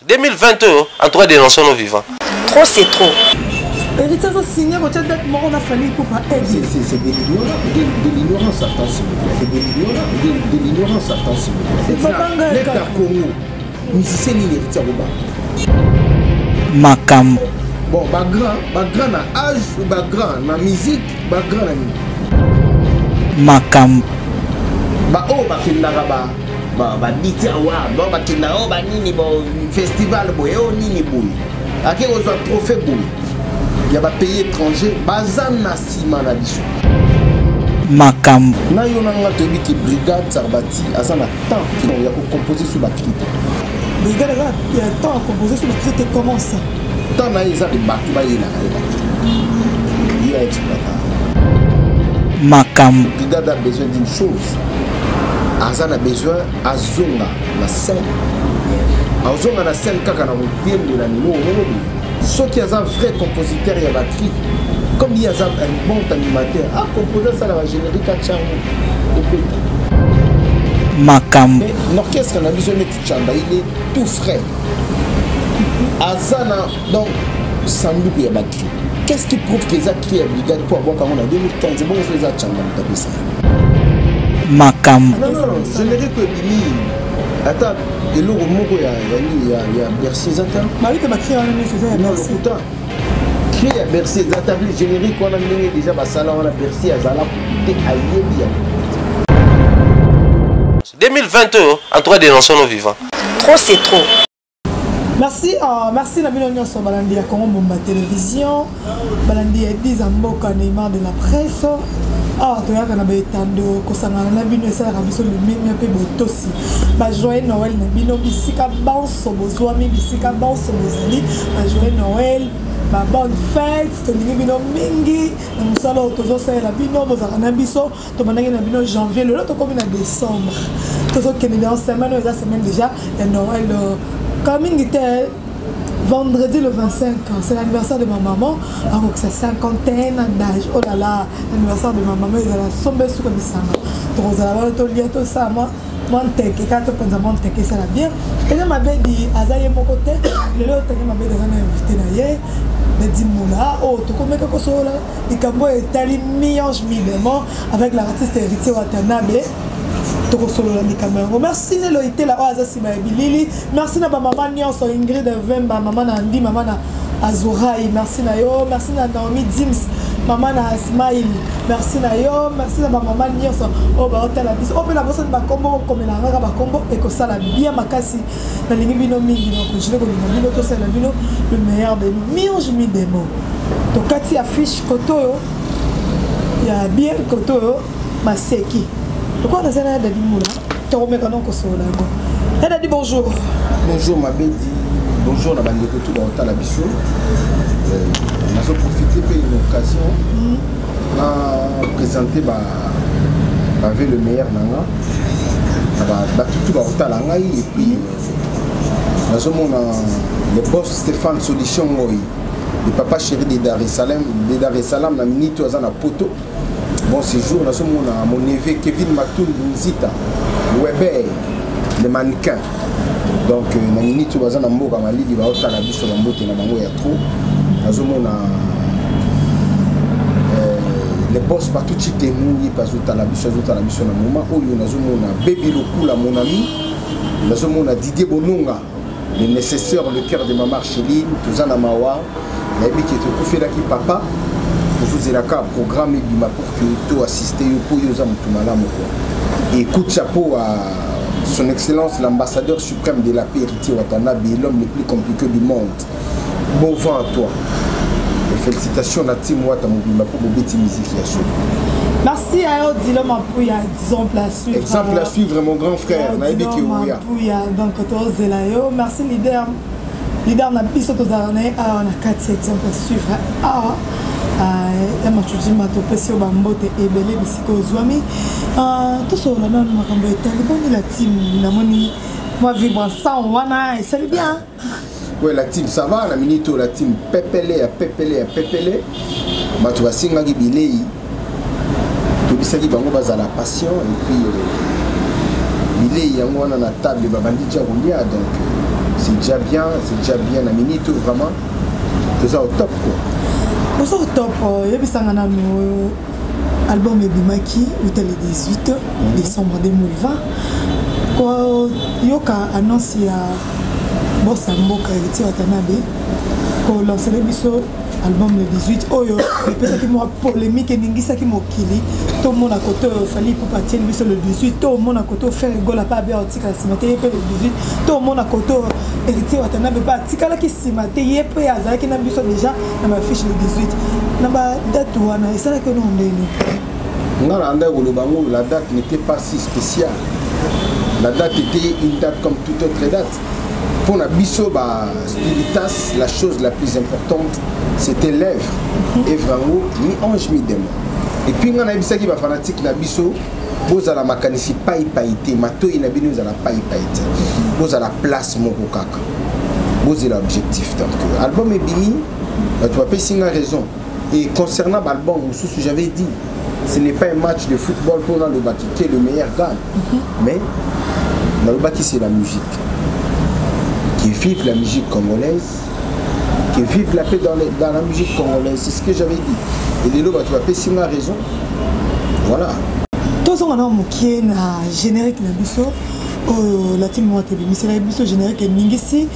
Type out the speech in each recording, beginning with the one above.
2022, en tout cas, dénonçons nos vivants. Trop, c'est trop. Héritier a signé votre date, on a fallu pour pas aider. C'est de l'ignorance attention. C'est de l'ignorance attention. L'État Congo, nous c'est l'héritier Boba. Makam. Bon, grand na âge, grand na musique, grand na Makam. Oh, bakindaka ba biti awa, bakindaka ba nini bo festival boyo nini boy. Ake ozwa trophée boy. Il y a des pays étrangers, bazan na sima na biso. Makam. Na yo na nga tobi ki brigade Sarbati azana temps qui il y a composer sur la critique. Brigade il y a temps à composer sur la critique comment ça? Tant na isa de batu ba yela. Il y a exploitant. Makam. Brigade a besoin d'une chose. Azana a besoin azonga la scène. Azonga la scène kaka na motier de la nino. Ceux qui ont un vrai compositeur et batterie, comme il y a un bon animateur, composer ça dans la générique à Tchang. Makam. L'orchestre n'a besoin de Tchamba, il est tout frais. Azana, donc, sans doute il y a batterie. Qu'est-ce qui prouve qu'ils ont créé la brigade pour avoir quand on a 2015? C'est bon, je les ai Tchamba, on tape ça. Makam. Non, générique Bini. Attends, et là, il y a Bercy Zata. Marie, tu m'as créé un ami, c'est ça, Bercy. Créé à Bercy Zata, générique, on a mis déjà ma salon, on a Bercy à Zala, pour tout ailleurs. 2022, en tout cas, dénonçons nos vivants. Trop, c'est trop. Merci, merci la Milan sur Balandi à Congo Bomba Télévision. Balandi est 10 ans Neymar de la presse. Tu as un bétando, Kosangana, Nabino, et ça, Rabiso, le même peu aussi. Joyeux Noël, Nabino, Bissika, Banso, Bozoami, Bissika, Banso, Bozali, Joyeux Noël, bonne fête, Tonibino Mingi, nous allons tous faire la bino, Bozana Biso, Tomanagi Nabino, janvier, le lot comme en décembre. Tous ceux qui sont en semaine, la semaine déjà, et Noël, comme il était vendredi le 25, c'est l'anniversaire de ma maman, alors que c'est 51 ans d'âge. Oh là là, l'anniversaire de ma maman, il a la somme sur le sang. Donc, vous allez voir tout ça, moi, monter, quand tu penses à monter, ça va bien. Et là, ma belle dit, Azaye, mon côté, le lot, ma belle est invitée d'ailleurs. Les 10 moula, oh, tu connais quelque chose là? Les Cambo est allé mi-ange, mi-démon avec l'artiste héritier Watanabe. Merci de l'oïté là, merci à ma maman Nyonso Ingrid Vemba, maman Nandi, maman Azouraï, merci à yo, merci à Naomi Dims, maman Asmaïl, merci à yo, merci à ma maman Nyonso. Oh bah hôtel la bis, oh mais la bosse de Combo comme la raga ba Combo et que ça la bien makasi. La ligne bino mingi donc je le connais bino to c'est le meilleur de nous. Mionge mi demo. Donc quand il affiche koto, il y a bien koto maseki. Pourquoi on a un Dadi Moula? Tu as remis un nom comme ça. Dadi, bonjour. Bonjour, ma belle. Bonjour, la bande de tout dans la bichou. On a profité de l'occasion de présenter avec le meilleur Nanga. Tout dans la et puis, nous avons le boss Stéphane Solution, le papa chéri de Dar es Salaam, la minute à la poto. Bon séjour, nous sommes mon neveu Kevin Matoul Nzita, Weber, le mannequin. Donc, nous avons dit que nous avons dit que nous avons dit que nous avons dit que nous avons dit les boss partout qui étaient mouillés parce que nous avons dit que nous avons dit que nous avons dit Baby Lokula, mon ami, nous avons dit Didier Bononga, le nécessaire, le cœur de ma Marcheline, Touzana Mawa, nous avons dit que nous avons dit papa. Vous avez un programme pour que tu assistes et coup de chapeau à son excellence l'ambassadeur suprême de la paix héritier Watanabe, l'homme le plus compliqué du monde. Bon vent à toi et félicitations à Tim Watamobima pour vos bêtises musiques. Merci à Odilo Mapouya, exemple à suivre. Exemple à suivre mon grand frère Odilo Mapouya, donc tu es là. Merci leader na biso tozalana on a 4 exemples à suivre. Ya machuji matopesi yo bambote ebele bisika ozwami tosola nanu makambo etali boni la team namoni moi vivre sans wana c'est bien. Ouais, la team ça va, la minute la team pepele tu vas singa ki bilei to bisaki bango bazala passion et puis bilei yango wana na table babandi ja kolia donc c'est déjà bien la minute vraiment c'est ça au top quoi. Au top yebisanga na no album ebimaki le 18 décembre 2020 ko yoka annonce ya Bossa Mboka Héritier Watanabe ko lancer biso album le 18 oyo epesa ki mo polémique ningisa ki mokili to mona koto fali pour partir biso le 18 to mona koto faire gola pa bien otika simate pe le 18 to mona koto Héritier Watanabe ba tika la ki simate yepe azaki na biso déjà na ma fiche le 18 na ba date wana esala que non ndeni ngala anda kolobango la date n'était pas si spéciale. La date était une date comme toute autre date. Pour la biso spiritas, la chose la plus importante c'était l'œuvre. Œuvre en haut, ni ange mi démon. Et puis on a bisaki ba fanatique na biso, boza la makanisi pai paité, mato ina bino za la pai paité. Boza la place moko kaka. Boza l'objectif donc album est bini, tu vas pas singa raison. Et concernant l'album, j'avais dit ce n'est pas un match de football pour le baki qui est le meilleur gagne. Mais dans le baki c'est la musique. Qui vive la musique congolaise, qui vive la paix dans la musique congolaise, c'est ce que j'avais dit. Et les lots, tu vas payer si on a raison. Voilà. Tous on a un qui est na générique na biso, la team moi télé, mais c'est la biso générique ningisi,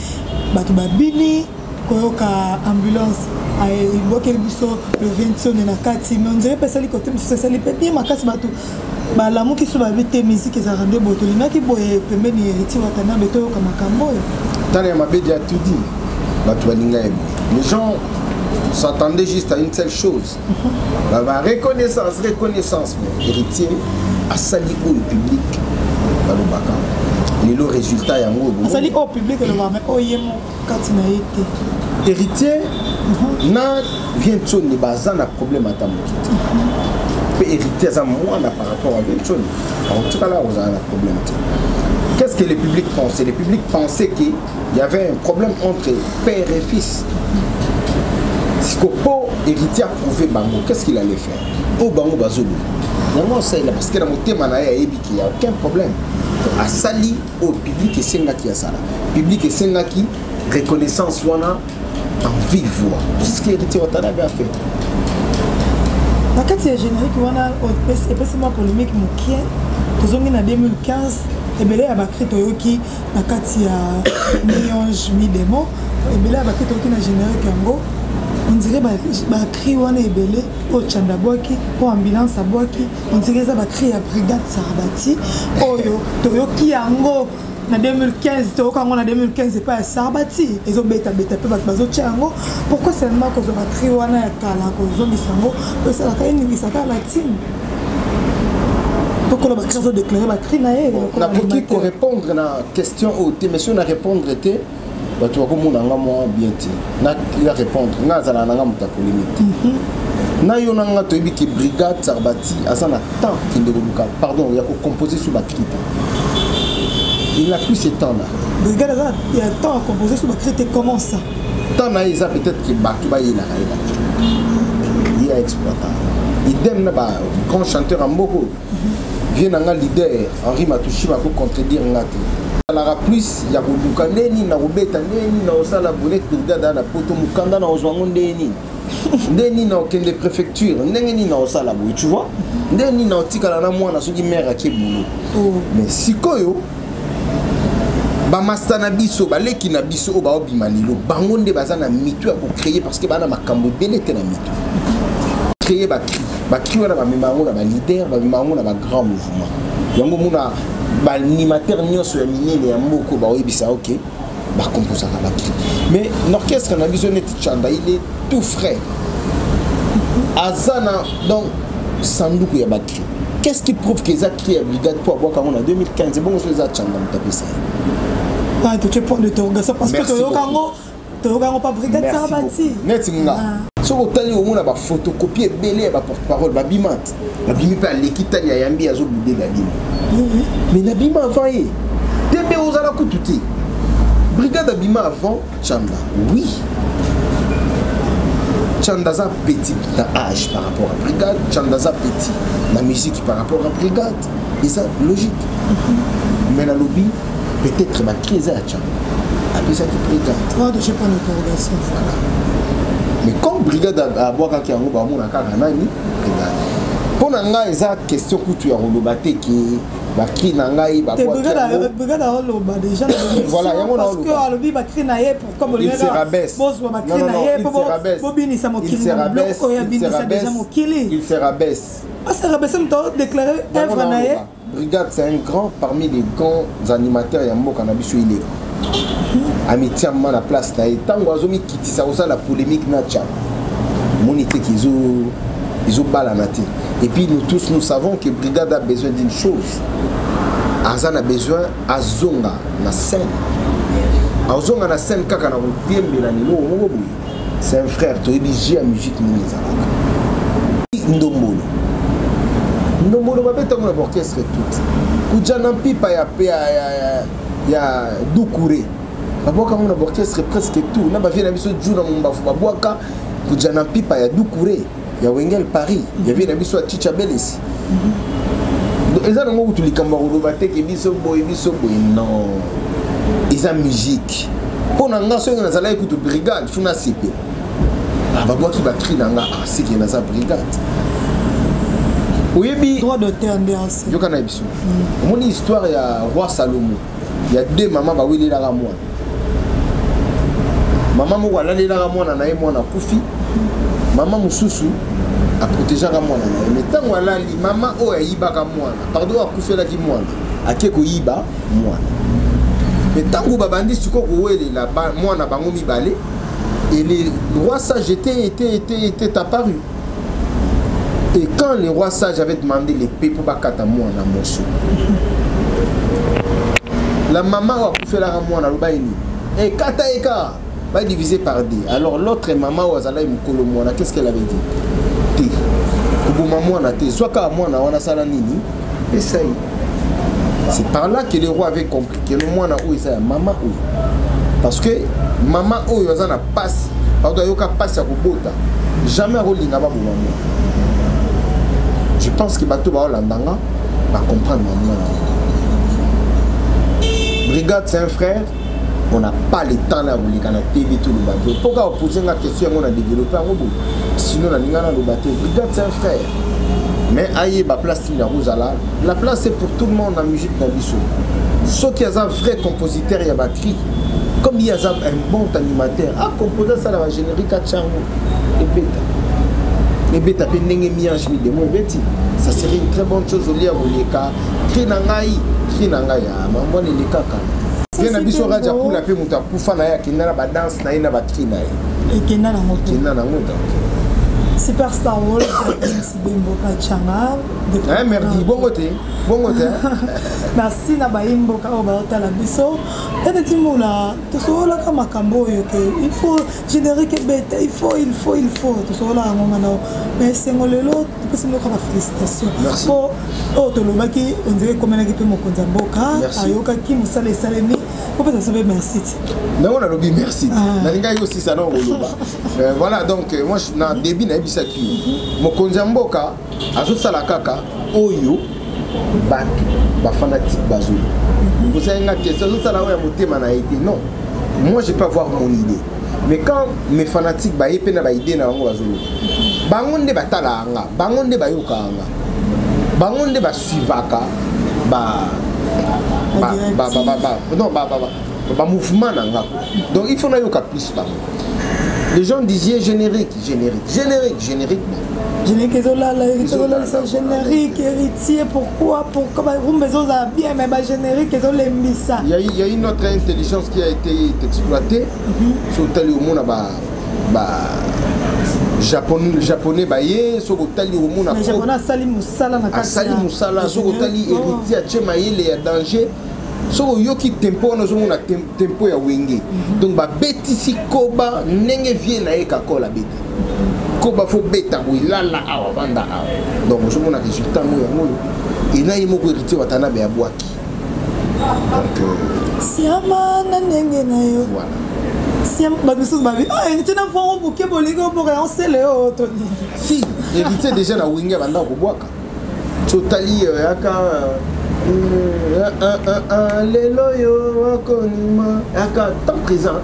batu babini, koyoka ambulance. Il y a le 21 na kati mais on dirait pas ça les côtés c'est ça les papiers ma casse bateau bah l'amour qui soit avec tes musiques et ça rendait boto il y a qui boye permet ni Héritier Watanabe to comme kambo tant les mabé a tout dit bah tu vas les gens s'attendaient juste à une seule chose la reconnaissance mais Héritier a sali au public dans le baka le résultat y a un sali au public le va mais oyemo kati na été Héritier na vient de ni bazan a problème à ta moto. Mais Héritier ça moi par rapport à Vientson. En tout cas là on a un problème. Qu'est-ce que le public pensait? Le public pensait qu'il y avait un problème entre père et fils. Si Kopo Héritier a prouvé Bango, qu'est-ce qu'il allait faire? Au Bango Bazolo. Non c'est là parce que la moté manaya ebi qu'il y a aucun problème. À sali au public et Sengaki à ça là. Public et Sengaki reconnaissance wana en vive voix. C'est ce qu'Héritier Watanabe a fait. La carte générique, on a spécialement polémique mokie. Nous sommes en 2015. Et bien là, il y a écrit Toyoki, la carte mi-ange, mi-démon. Et bien là, il y a écrit Toyoki, la générique yango. On dirait que cri wana ebele au chanda boaki au ambulance à boaki on dirait ça cri à brigade Sarabati oyo Toyoki yango en 2015, en 2015, c'est pas un Sarabati. Ils ont bêta pe bazo tchango. Pourquoi seulement qu'on a créé wana kala qu'on zombi sango que ça la kaine ni ça la team. Donc on a créé déclarer la cri naé. On a pour répondre à la question au thème, mais si on a répondre était bah tu vois comme on a moi bien ti. Na il a répondre. Na za na nga muta polémique. Na yo na nga to ebiki brigade Sarabati azana temps qui ndekuka pardon, il y a ko composer sur la clip. Il n'a plus ce temps-là. Regarde, il y a un temps à composer sur la critique. Comment ça? Tant qu'il peut-être qu'il il a exploité. Idem, le grand chanteur en Moko vient un leader, Henri Matouchi, pour contredire Ngati. Il y a plus, il y a beaucoup de gens, il y a beaucoup de gens, il y a beaucoup de gens, il y a aucune préfecture, tu vois? Il y a mais si bamasta na biso baleki na biso o baobimanilo bango nde baza na mitu ya créer parce que bana makambo ebele te na mitu créer bakri wana bamemango na baleader bamemango na bagrand mouvement yango mona baanimateur nyonso ya minene ya moko baoyebisa ok bakomposaka bakri mais l'orchestre na biso neti chanda il est tout frais azana donc sanduku ya bakri. Qu'est-ce qui prouve qu'ils ont créé la brigade pour avoir quand on a 2015? C'est bon, je les ai changés dans le ça. Ah, tu es pour l'interrogation parce que tu as pas brigade Sarabati. Netinga. Si vous avez une photocopie belé à porte-parole, Babimat. Babimi pas l'équité à Yambi à Zobudé Babima. Mais Nabima avant, Débé aux Alakoututi. Brigade Abima avant, Chanda. Oui. Chandaza petit dans l'âge par rapport à brigade, Chandaza petit la musique par rapport à brigade. Et ça, logique. Mais la lobby, peut-être ma crise à Chanda. après ça qui brigade. Trois de chez point d'interrogation. Voilà. Mais comme brigade à boire quand il y a un gros à Karanani, brigade. Pour nga eza question kutu ya rolobate qui ba cri na ngai ba bois. Brigade à Oloba déjà. Voilà, yango na Oloba. Parce que alobi ba cri na ye pour comme il se rabaisse. Il se rabaisse. Ah, se rabaisse me déclarer œuvre na ye. Brigade c'est un grand parmi les grands animateurs ya mboka na biso il est. Amitiamment la place na ye tango azomi kitisa osa la polémique na tcha. Monité ils ont balanati. Et puis nous tous nous savons que Brigade a besoin d'une chose. Azan a besoin azonga na scène. Azonga na scène kaka na rotiembe la nino ngoboui. C'est un frère to élige à musique nizalaka. Ndombolo babeta mon orchestre tout. Kujana pipa ya Doukouré. Baboka mon orchestre presque tout. Na ba vient na biso djuna mo mbafu baboka kujana pipa ya Doukouré. Il y a Wengel Paris, il y avait un biso à Chicha Belesi. Ils ont un mot où tu les camarades qui biso boy, non. Ils ont musique. Pour n'anga ceux qui n'ont écouté brigade, font un CP. Ah bah moi qui va crier n'anga, c'est qui n'a sa brigade. Oui bi. Droit d'auteur ambiance. Yo kana biso. Mon histoire il y a roi Salomon. Il y a deux mamans bah oui les là moi. Maman mo wala les là moi na moi na kufi. Maman mususu a protégé à moi. Mais tant voilà li maman o yiba ka moi. Pardon a kufela ki moi. Akeko yiba moi. Mais tant que babandi suko ko wele la moi na bango mi balé et les rois sages étaient apparus. Et quand les rois sages avaient demandé l'épée pour bakata moi na mosso. La maman a kufela ka moi na lobaini. Et kata eka va diviser par deux. Alors l'autre maman Ouazala Moukolomouana, qu'est-ce qu'elle avait dit? T. Kouboumamoana T. Soit qu'à moi, on a salanini. Essaye. C'est par là que les rois avaient compris que le moine où il maman où. Parce que maman où il y a passe. Pardon, il y a passe à Koubota. Jamais Rolling n'a pas maman. Je pense que Bato Baolandanga va comprendre maman. Brigade, c'est un frère. On n'a pas le temps là où les canaux TV tout le bateau. Pourquoi poser la question on a développé un robot? Sinon on a le bateau. Brigade c'est un frère. Mais aïe la place la Rousala. La place c'est pour tout le monde en musique d'Abisso. Ceux qui ont un vrai compositeur il y a batterie. Comme il y a un bon animateur. Ah composer ça la générique à Tchango. Et bêta. Et bêta peut n'engue miange mi de mon bêti. Ça serait une très bonne chose au lieu où les cas. Cri nangaï. Maman les caca. Bien abiso raja kula pe muta kufa na ya kinana ba dance na ina ba tri na ye. Kinana moto. Kinana moto. Superstar Wall c'est Bembo Pachanga. Merci bongote. Merci na baimbo ka obata la biso. Et timula to sola ka makambo yo ke il faut générique bête il faut to sola ngomana mais c'est ngolelo parce que ka félicitations. Pour to lobaki on dirait comme na kipe mokonza mboka ayoka ki musale salemi. Pourquoi ça s'appelle merci? Non, on a lobby merci. Nalinga aussi ça non voilà donc moi je na début na bisaki. Mokonza mboka azo sala kaka oyo bato ba fanatique bazou. Vous savez nga question ça là ya motema na été non. Moi je peux avoir mon idée. Mais quand mes fanatiques ba yepé na ba idée na bango bazou. Bango nde batala nga, bango nde bayoka nga. Bango nde ba suivaka mouvement. Donc il faut que plus. Les gens disaient générique. Générique, héritier, pourquoi vous me bien, mais générique, il y a une autre intelligence qui a été exploitée. Sur le monde, japonais baye soko tali au monde mais japonais sali musala na kati sali musala soko tali héritier a chema yele ya danger soko yoki tempo na zongo na tempo ya wenge donc ba betisi koba ndenge vie na eka kola beti koba fo beta wilala awa banda awa donc je mona résultat mo ya ngolo ina yimo ko héritier watana be ya bwaki donc siama na ndenge na yo voilà. Si tu n'as pas bouquet pour on sait le haut. Si, héritier déjà na winga banda ko boaka. Totali aka lelo yo wakonima aka temps présent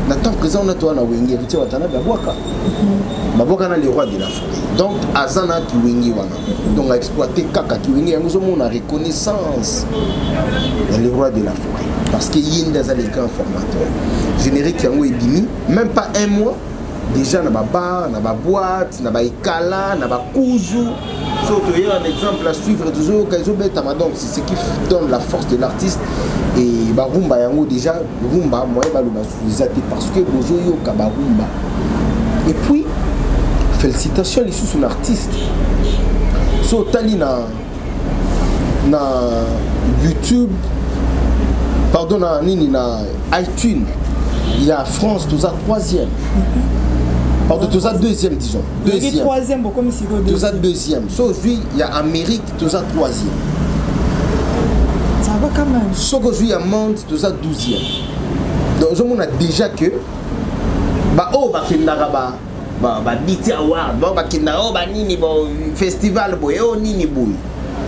na temps présent on a toi na wengi héritier watana babwaka na le roi de la forêt donc azana ki wengi wana donc a exploité kaka ki wengi yango zomo na reconnaissance le roi de la forêt parce que yinda za les grands formateurs générique yango ebimi même pas un mois déjà na ba bar na ba boîte na ba ekala na ba kuzu. Il y a un exemple à suivre toujours c'est ce qui donne la force de l'artiste et Barumba yango déjà Rumba moi parce que bozo yo Kabarumba et puis félicitations les sous l'artiste so tali na YouTube pardon na nini na iTunes il y a France tout ça 3e. Pardon, tout ça deuxième, disons. Deuxième. Troisième, comme si tout ça deuxième. Sauf aujourd'hui, il y a Amérique, tout ça 3e. Ça va quand même. Sauf qu'aujourd'hui, il y a Monde, tout ça 12e. Donc, on a déjà que. Bah, oh, bah, Kendara, bah, BT Award, bah, Kendara, oh, bah, Nini, bah, festival, boy, oh, Nini, boy.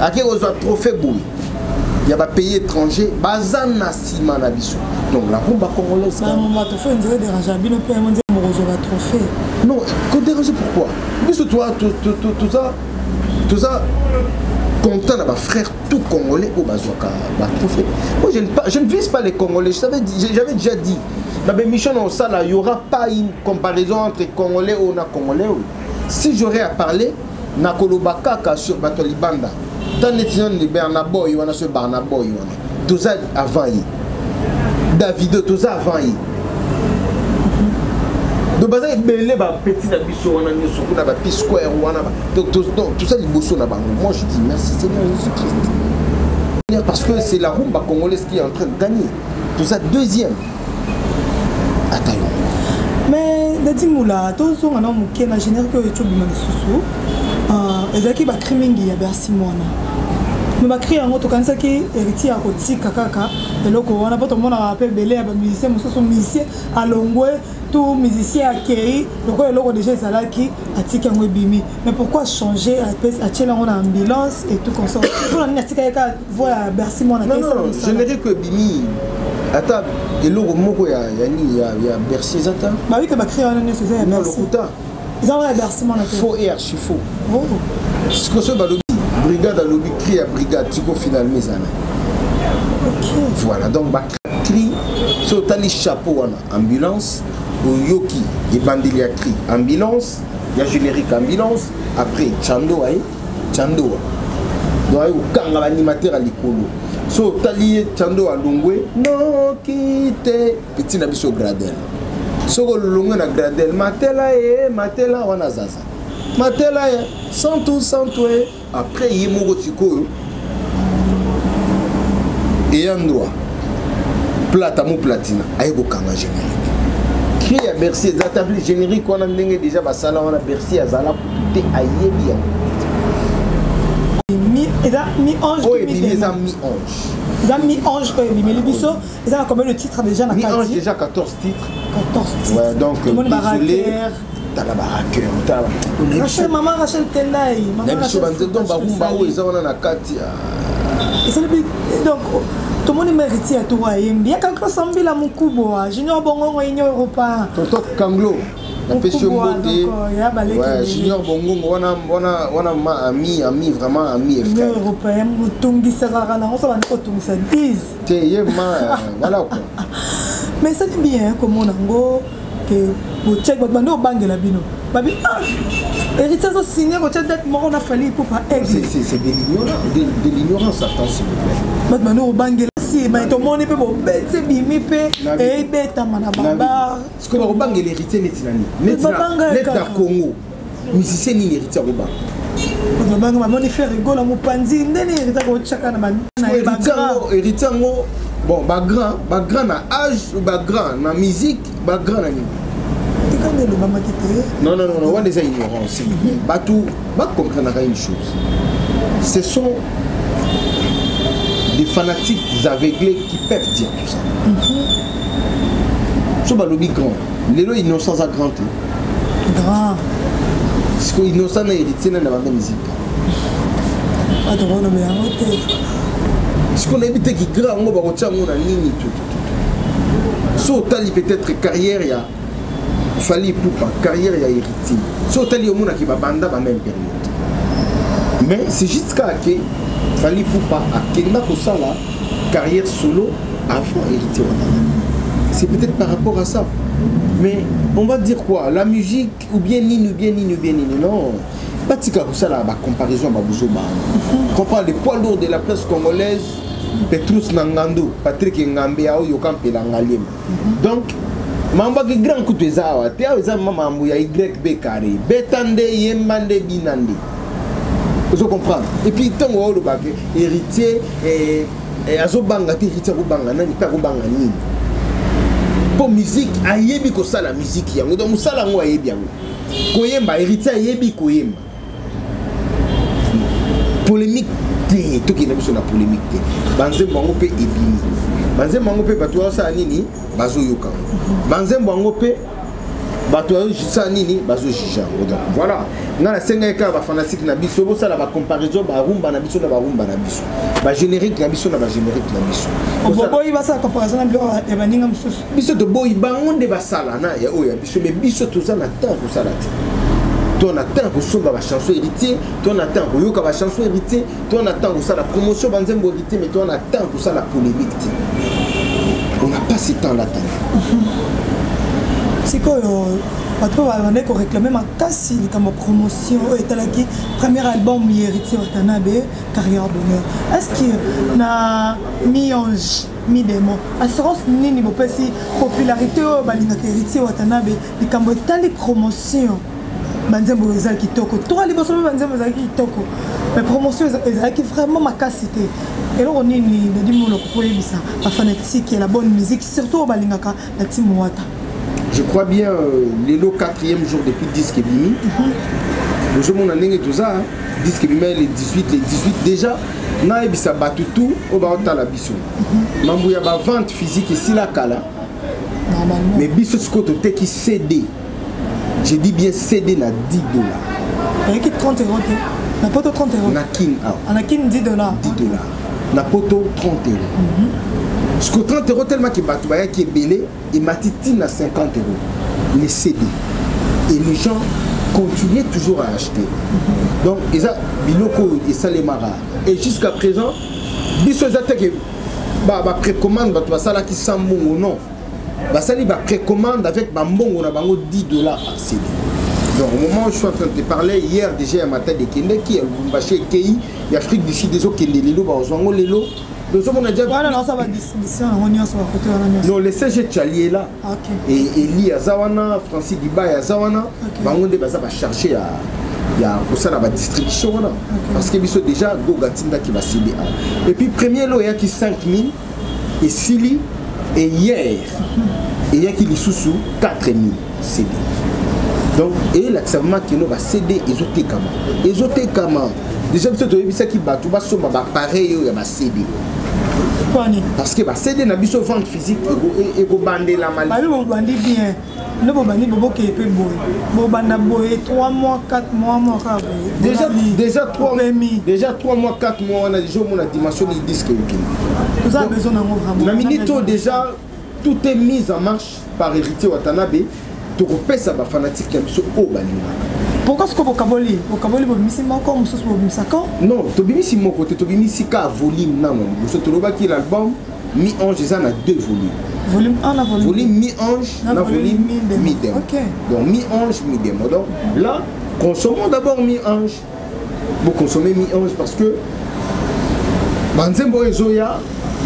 À qui on a trophée, boy. Il y a des pays étrangers, bah, Zana, Sima, Nabiso. Donc, la rumba congolaise. Bah, on va te faire une durée de rangement, trophée. Non, qu'on dérange pourquoi? Puisque toi, tout ça, content d'avoir frère tout congolais au Bazouaka, trophée. Moi, je ne vise pas les Congolais, j'avais déjà dit. Dans la mission, il n'y aura pas une comparaison entre Congolais et Congolais. Si j'aurais à parler, Nakolobaka sur Batolibanda, dans les étudiants de Bernaboy, on a ce Barnaboy, tout ça avant. David, tout ça avant. Donc, petit square, donc tout ça, moi je dis merci Seigneur Jésus-Christ. Parce que c'est la rumba congolaise qui est en train de gagner. Tout ça, deuxième. Attends. Mais, Dadi Moula, tout ça, on a généré que tu as dit que tu crimingi ya Bercy Moana. Mais ma crie en autre quand ça qui héritier à côté kaka et là on a pas tout le monde a appelé belé à musicien mais ce sont musiciens à Longwe tout musicien accueilli donc là on déjà ça là qui a tika bimi mais pourquoi changer à tirer on a ambulance et tout comme ça pour la tika voir Bercy Moana non je ne dirais que bimi attends et là moko ya Bercy zata bah oui que ma crie en année c'est ça Bercy ils ont Bercy Moana faux et archi faux oh ce que ce balo brigade à lobby crie à brigade tu peux finalement mes années voilà donc bah crie sur tali chapeau ambulance au yoki et bandilia crie ambulance il y a générique ambulance après chando donc quand l'animateur à l'écolo so tali chando à Longwe non quitte petit nabiso gradel so Longwe na gradel matela wana zaza matela sans tout après il y a mon gotiko et un droit platamo platina aïe bokanga générique qui a Bercy établi générique on a déjà basala on a Bercy azala tout aïe bien mi-ange mi-ange mais les bisous ils ont combien de titres déjà na mi-ange déjà 14 titres ouais donc désolé dans la baraque Rachel maman Rachel Tendai maman Rachel donc barumba où ils ont na kati et c'est donc tout le monde mérite à toi et bien quand Sambila Mukubo Junior Bongo Union Europa Toto Kanglo la pêche mbote ouais Junior Bongo on a ami vraiment ami Union Européenne mutungi sarara na on va ça 10 voilà quoi mais ça dit bien comme on a que vous check votre bande au bangela bino babi héritier so signé votre date moi on a fallu pour pas c'est de l'ignorance attends s'il vous plaît votre bande au bangela si mais tout le monde peut bon bête bimi pe et bête mana baba ce que au bangela héritier net Congo musicien ni héritier au bang votre bang maman il fait rigolo mon panzi ndeni héritier ko chaka na héritier bon grand na âge grand na musique grand na non on a déjà ignorance batou va comprendre une chose ce sont des fanatiques aveuglés qui peuvent dire tout ça so ba lobby grand lelo innocence à grand parce que innocent na héritier na ba musique Ce qu'on a évité qui grand, on va retirer mon nini tout. So tali peut-être carrière il y a Fally Ipupa, carrière il y a héritier. So tali au monde qui va banda la même période. Mais c'est juste qu'à que Fally Ipupa a kenda ko ça là carrière solo avant héritier. C'est peut-être par rapport à ça. Mais on va dire quoi? La musique ou bien nini non. Pas de ça là, comparaison à Bouzouba. On parle des poids lourds de la presse congolaise, Petrus Nangando, Patrick Ngambea, Yokam Pelangaliem. Donc, Mamba qui grand coup de zawa, Théa Zamamamou, YB carré, Betande, Yembande, Binande. Vous comprenez? Et puis, tant que vous avez héritier, et Azobanga, héritier Roubanga, Nani, pas Roubanga, Nini. Pour musique, ayebi ko ça la musique yango donc musala ngo ayebi yango koyemba héritier ayebi koyemba polémique te to ki na biso na polémique te banze bango pe ebimi banze bango pe bato sa nini bazo yoka banze bango pe bato sa nini bazo jija donc voilà na la senga ka ba fanatique na biso bo sala ba comparaison ba rumba na biso na ba rumba na biso ba générique na biso na ba générique na biso boy ba sa comparaison na ya baninga mususu biso to boy bangonde ba sala na ya oya biso mais biso to za na temps ko sala te to na temps ko somba ba chanson héritier to na temps ko yoka ba chanson héritier to na temps ko sala promotion ba nzembo héritier mais to na temps ko sala polémique te on n'a pas ce temps là. C'est quoi on est réclamer ma casse comme promotion et talaki premier album héritier Watanabe carrière d'honneur. Est-ce que na mi-ange mi-démon assurance nini bopesi popularité balinga héritier Watanabe likambo tali promotion banzembo ezali kitoko toi liboso banzembo ezali kitoko mais promotion ezali vraiment ma cassité et là on est ni de dimolo ko yebisa ba fanatique et la bonne musique surtout balingaka na Timo Wata. Je crois bien l'élo 4e jour depuis disque bimi. Le jour mon année tout ça, disque bimi les 18 déjà na ebisa batutu au ba la biso. Mambu ya ba vente physique ici la kala. Normalement. Mais biso ce côté te qui CD. Je dis bien CD na $10. Et qui 30 €. Na poto 30 €. Na king out. Na king $10. $10. Na poto 30 €. Ce que 30 € tellement que Batouaya qui est belé, et Matitine à 50 €. Les CD. Et les gens continuaient toujours à acheter. Donc, ils ont Biloko et Salemara. Et jusqu'à présent, Bisso Zate qui précommande, Batouassa qui sent bon ou non. Basali précommande avec Bambon, on a $10 à CD. Donc, au moment où je suis en train de te parler, hier déjà, il y a Mata de Kende qui est Bumbaché Kei, il y a Afrique du Sud, des autres Kende Lelo, Bazwango Lelo. Non, les CG Tchali est là. Et Eli Azawana, Francis Diba et Azawana, Bangonde Baza va chercher à la distribution. Parce que c'est déjà Gogatinda qui va céder. Et puis, premier lot, il y a qui 5 000 et Sili. Et hier, il y a qui les sous 4 000 CD. Donc, et l'acceptement qui va céder Ezotekama. Déjà, c'est qui bat tout bas sur ma pareil, il y a ma CD. Parce que bah CD na biso vente physique et go bander la mal. Bah oui, on bandit bien. Ne bo bandi bobo qui peut boy. Bo banda boy 3 mois, 4 mois moi déjà 3 mois, 4 mois on a déjà mon dimension du disque week-end. Tout ça besoin d'un vraiment. Na minito déjà tout est mis en marche par héritier Watanabe. Tu repères ça ba fanatique qui biso o balinga. Pourquoi est-ce que Bokaboli bimisi encore mususu bimisa quand? Non, to bimisi mon côté, to bimisi ka volume nan. Mususu to loba ki l'album Mi-Ange ça na 2 volumes. Volume 1 na volume Mi-Ange na volume Mi-Démon. OK. Donc Mi-Ange Mi-Démon. Donc là, consommons d'abord Mi-Ange. Vous consommez Mi-Ange parce que Banzembo ezoya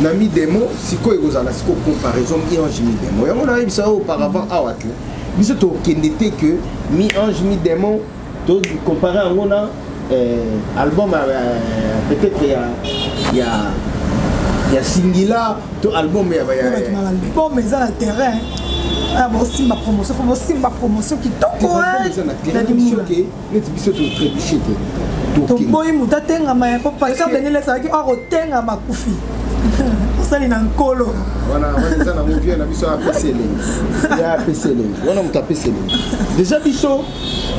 na Mi-Démon, siko ekozala siko comparaison Mi-Ange Mi-Démon. Et on a eu ça auparavant à Watt. Mais c'est au Kendete que Mi-Ange, Mi-Démon, comparé à mon album, peut-être il y a Singila, tout album, il y a. Bon, mais ça, le terrain. Ah, bon, si ma promotion qui tombe. Ça il nkolo. Voilà, on a movie na biso APC les. Ya APC les. On a monté APC les. Déjà biso,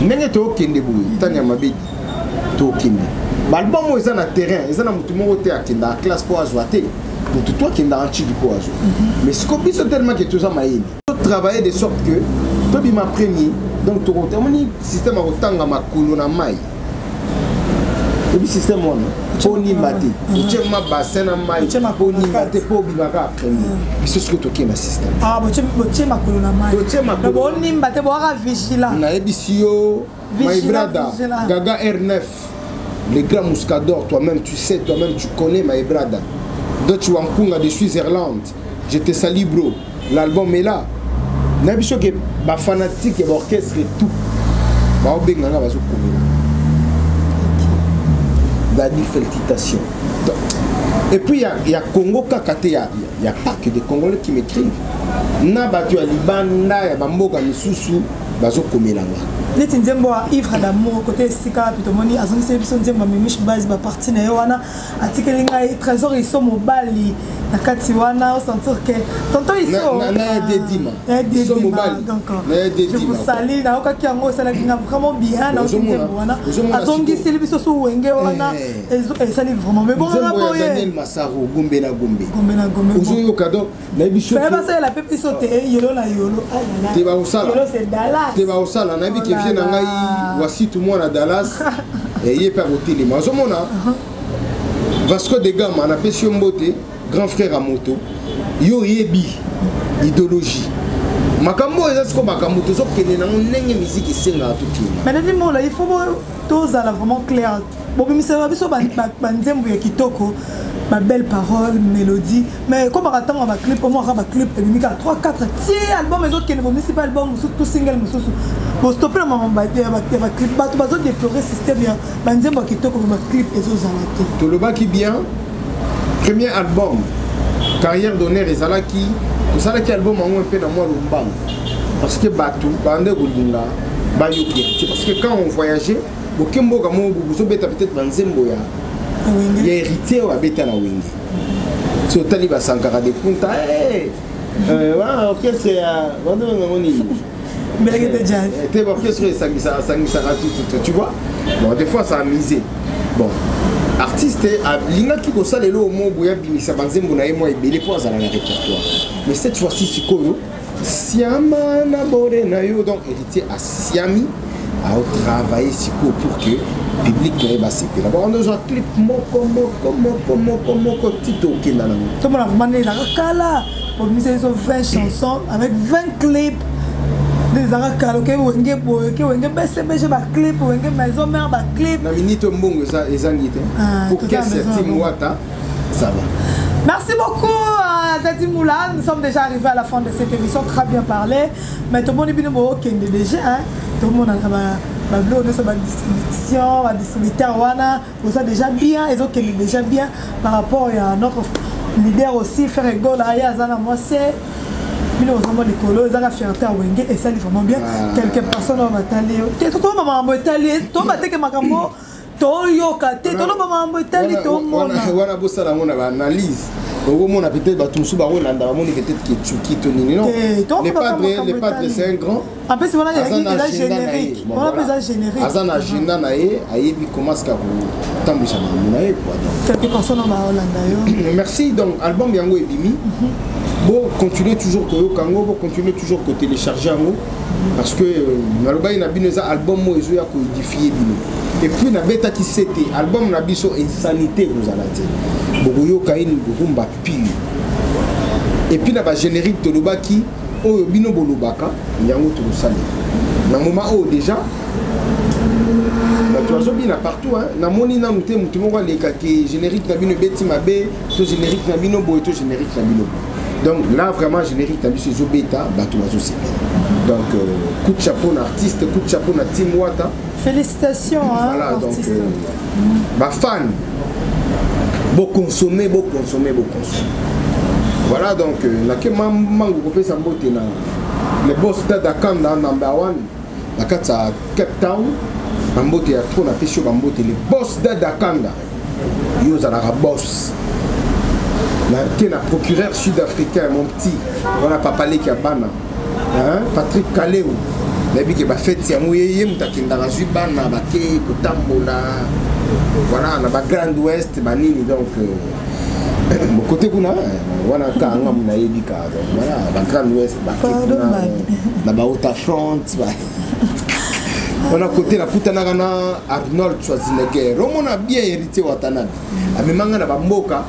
nenge to kende boui, tanya mabedi. tokende l'album oyo eza na terrain eza na motu moko te akenda na classe mpo azwa te motu to akenda antiki mpo azwa mais siko biso tellement ke toza mayele travailler de sorte que tobima premier donc tokotamoni système akotanga makolo na mai ebi système wana mpo nimba te otie ma bassin na mai mpo nimba te mpo obimaka premier biso siko tokende na système botie makolo na mai bonimba te boaka vigilant nayebisi yo my brother Gaga R9 le grand Mouscador, toi-même tu sais, toi-même tu connais my brother Dutch Wankunga de Suisse-Irlande, je te salue bro, l'album est là. N'abisho que ma fanatique et l'orchestre et tout. Bah au benga va se connaître. Dadi félicitations. Et puis il y a Congo Kakate, il y a pas que des Congolais qui m'écrivent. Na batu ya Libanda ya bamboka misusu bazo komelanga. Neti nzembo wa ivre d'amour côté sika pitomoni azongisi biso nzembo mimish base ba partie na yo wana atikeli ngai trésor iso mobali na kati wana au sentir que tonton iso na dedima iso mobali donc je vous salue na okaki yango sala kinga vraiment bien na nzembo wana azongisi biso so wenge wana et sali vraiment mais bon na boye Daniel Massaro gombe na gombe ozoyo cadeau na biso fait passer la pepe iso te yolo la yolo te ba osala yolo c'est Dallas te ba osala na bi vient na ngai voici tout moi na Dallas et yé pa hôtel mazomona Vasco de Gama na pesio mbote grand frère à moto yo yebi idéologie makambo eza siko makambo to sokene na ndenge musique senga to kina mais nani mola il faut toza la vraiment clair bon mais ça va biso banzembo ya kitoko ma belle parole mélodie mais comme attend ma clip au moins ba clip et mika 3 4 tiens album les autres qui ne vont pas album tout single mususu bon stopper maman ba clip ba to déplorer système ya banzembo kitoko ma clip et zo zalate to le ba qui bien premier album carrière d'honneur ezalaki to salaki album en un peu dans moi lumbang parce que batu bande golinga ba yoki parce que quand on voyageait au Kimbo kamo buzo beta peut-être banzembo ya il y a héritier ou habité na wenge so taliba sankara de punta wa orchestre ya bando ngoni mais que déjà t'es orchestre ça tout tu vois bon des fois ça a misé bon artiste linga ki ko salelo mo boya bimisa banzembo na yemo ebele pour azala na répertoire mais cette fois-ci sikoyo siama na bore na yo donc héritier a siami a travaillé siko pour que public qui va s'écouter. D'abord, on a un clip moko tito qui n'a pas. Tout le monde a demandé la kala pour miser 20 chansons avec 20 clips. Des arakala ok wenge bese beje ba clip wenge maison mère ba clip. Na minute mbongo ezangite. Pour que cette moata ça va. Merci beaucoup Tati Moula, nous sommes déjà arrivés à la fin de cette émission, très bien parlé. Mais tout le monde est bien au Kenya déjà, tout le monde a blog de sa distribution, la distributeur wana, vous êtes déjà bien, et autres qui déjà bien par rapport à notre leader aussi, faire rigolo, aya zana moi c'est nous avons les colos, ils ont la fierté à Wenge et ça ils vraiment bien. Quelques personnes ont battu. Qu'est-ce que maman a battu? Toi battu que makambo, toi yoka, toi maman a battu toi mon. Wana bossa la mona analyse. Au moins peut-être batumsu ba Rolanda, moni peut-être que tu tonini non. Les padres c'est un grand. En plus voilà il y a la générique. On appelle ça générique. Azan agenda nae, ayebi commence ka tambisa na nae quoi. Quelques personnes ont Rolanda yo. Merci donc album yango ebimi. Bon, continuez toujours que Kango, bon, continuez toujours que télécharger Ango, parce que Naloba il a bien ça album moi ils ont codifié bino. Et puis na beta qui c'était album na biso insanité vous allez dire. Beaucoup yo kain rumba pire. Et puis na ba générique de Loba qui oh bino bolobaka yango to salé. Na moment oh déjà na toazo bina partout hein na moni na muté mutu moko les kaki générique na bino beti mabe to générique na bino boy to générique na bino. Donc là vraiment générique t'as vu ces bêta bateau aussi. Donc coup de chapeau artiste, coup de chapeau na Team Wata. Félicitations hein. Voilà donc ma fan. Beau consommer. Voilà donc la que mango copé sa beauté na le boss de Dakar number 1 la katsa Cape Town Bambote a trop na pesio Bambote le boss de Dakar yo za la boss. Un procureur sud-africain, mon petit, voilà Papalé Kabana, hein? Patrick Kaleo, nayebi ke bafete yango ye moto akendaka zwi bana bake kotambola voilà na bagrande ouest banini donc côté kuna wana kanga muna yebi ka voilà bagrande ouest bake kuna na baota front wana côté la putanaka na Arnold Schwarzenegger romona bien hérité Watanabe amemanga na bamboka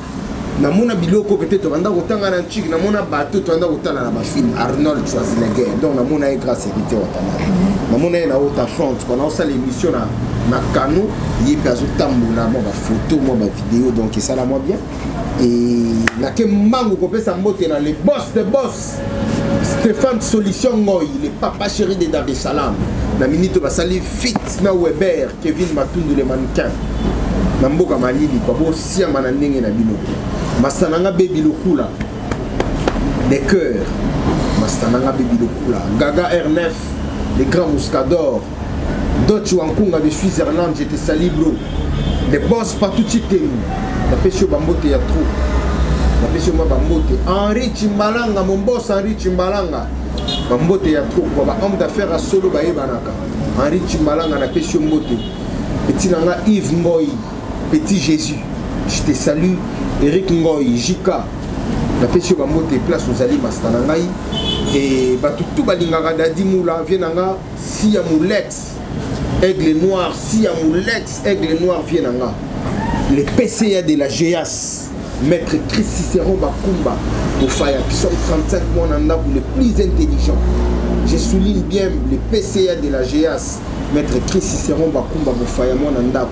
namona biloko peut-être banda kotanga na nchiki namona bato to banda kotala na bafilm Arnold Schwarzenegger donc namona e grâce hérité Watanabe namona e na ota front quand on sala l'émission na kano yebi azotambola mo ba photo mo ba vidéo donc ça la moi bien et na ke mango kopesa mbote na les boss de boss Stéphane Solution Ngoy le papa chéri de Dar es Salaam na minute basali fit na Weber Kevin Matundu le mannequin na mboka malili kwa bo siama na ndenge na bino masananga baby lokula des cœurs masananga baby lokula Gaga R9 les grands mouscadors Dutch Wankunga de Switzerland j'étais sali bro les boss partout chitenu la pêche bambote ya trop la pêche moi bambote Henri Chimbalanga mon boss Henri Chimbalanga bambote ya trop kwa ba homme d'affaires à solo ba yebanaka Henri Chimbalanga na pêche mbote petit nanga Yves Ngoy petit Jésus je te salue Eric Ngoy Jika la pêche bambote place aux ali mastanangai et batu tout balingaka dadi moula vienanga si ya moulex aigle noir si ya moulex aigle noir vienanga les PCA de la GEAS maître Chris Cicéron Bakumba au Faya qui sont 35 mois pour les plus intelligents je souligne bien les PCA de la GEAS maître Chris Cicéron Bakumba au Faya Monanda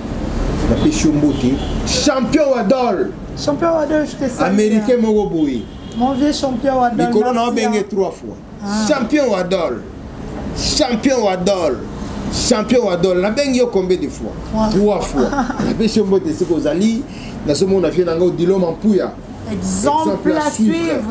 la pêche mbote champion Wadol je te salue américain Moroboui mon vieux champion Wadol Nicolas n'a bengue 3 fois champion Wadol champion Wadol na bengue combien de fois 3 fois la pêche mbote c'est qu'aux ali na ce monde a fait dans Dilo Mampuya exemple à suivre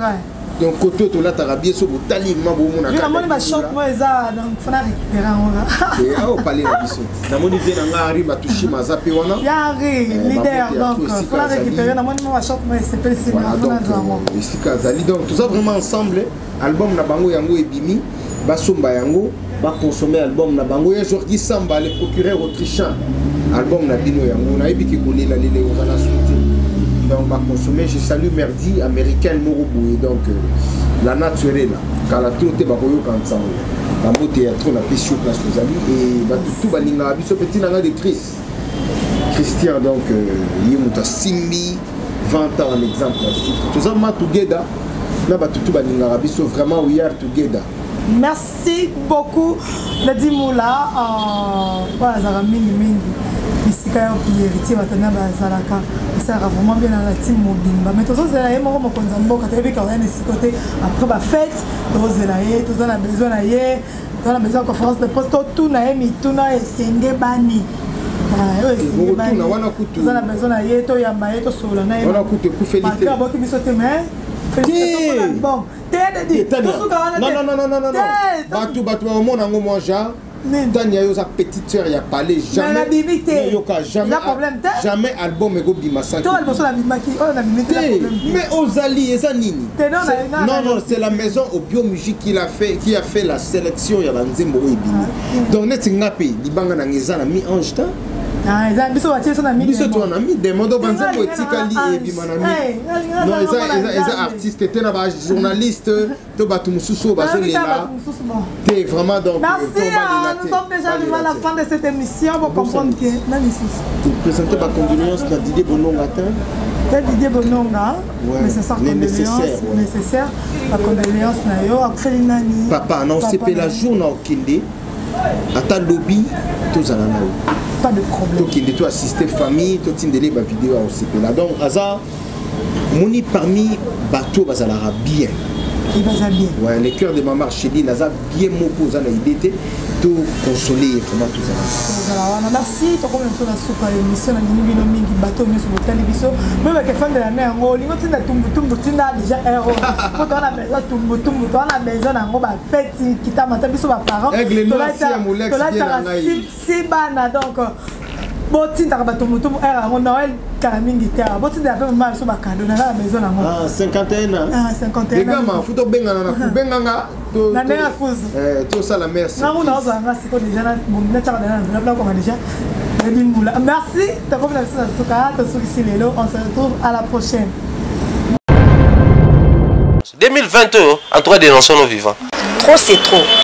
donc côté to la tarabie so botali mambo mona ka na moni shot moi eza donc fona récupérer on et au palais la biso na moni vient nga ari matushi mazape wana ya ri leader donc fona récupérer na moni moi shot moi c'est pas si na fona zango ici kazali donc tout ça vraiment ensemble album na bango yango ebimi basomba yango ba consommer album na bango ya Jordi Samba le procureur autrichien album na bino yango na ebiki kolela lele ozana souté donc va consommer je salue Merdi américaine Moroboui donc la naturelle car la trotte ba koyo kansango ba mote ya trop na pêche place aux amis et ba tout balinga biso petit nanga de Christian donc yemuta simbi 20 ans en exemple tout ça ma together na ba tout balinga biso vraiment we are together. Merci beaucoup Lady Moula voilà ça mingi ici quand il héritier batana bazalaka ça va vraiment bien dans la team mobimba mais tout ça c'est là moi comme ça mboka tv quand on est ici côté après ba fête tout ça là tout ça a besoin là dans la maison conférence de poste tout na emi tout na senge bani tout ça a besoin là to yamba to solo na on a coûté pour féliciter pas beaucoup biso te mais félicitations bon non batu au monde en moi genre Tania yo sa petite sœur ya parlé jamais jamais album ego bimasa toi album la bimaki oh la bimaki mais Ozali eza nini non c'est la maison au biomusique qui a fait la sélection ya banzembo ebimi donc net ngapi libanga na ngeza na mi ange ta biso to na mi demondo banzembo etikali ebima na mi non eza artiste te na ba journaliste to batu mususu bazolela te vraiment donc merci nous sommes déjà arrivés à la fin de cette émission pour comprendre que vous présentez ma condoléance à Didier Bononga Didier Bononga mais c'est ça nécessaire la condoléance na yo après nani papa non c'est pas la journée au Kinde ata lobby tozala na yo pas de problème Kinde to assister famille to tindele ba vidéo au CP là donc hasard moni parmi bateau bazala bien il va bien ouais le cœur de maman Chélie naza bien moko za na idée to consoler vraiment tout ça voilà merci to comme ça la super émission na nini bino mingi bateau nyo so botali biso même que fan de la mer ngo lingo tinda tumbu tinda déjà héros ko to na maison tumbu to na maison na ngo ba fête kitama ta biso ba parents to la si bana donc bon tinda ba tumbu era ngo Noël kala mingi te boti da fait mal so ba cadeau na la maison na moi 51 ans 51 les gars ma futo bengana na kubenganga to na ndenga kuzu to ça la merci na mona oza nga siko déjà na na taba na na comme déjà merci ta comme la suka to ici lelo on se retrouve à la prochaine 2022 en tout cas dénonçons nos vivants. Trop c'est trop.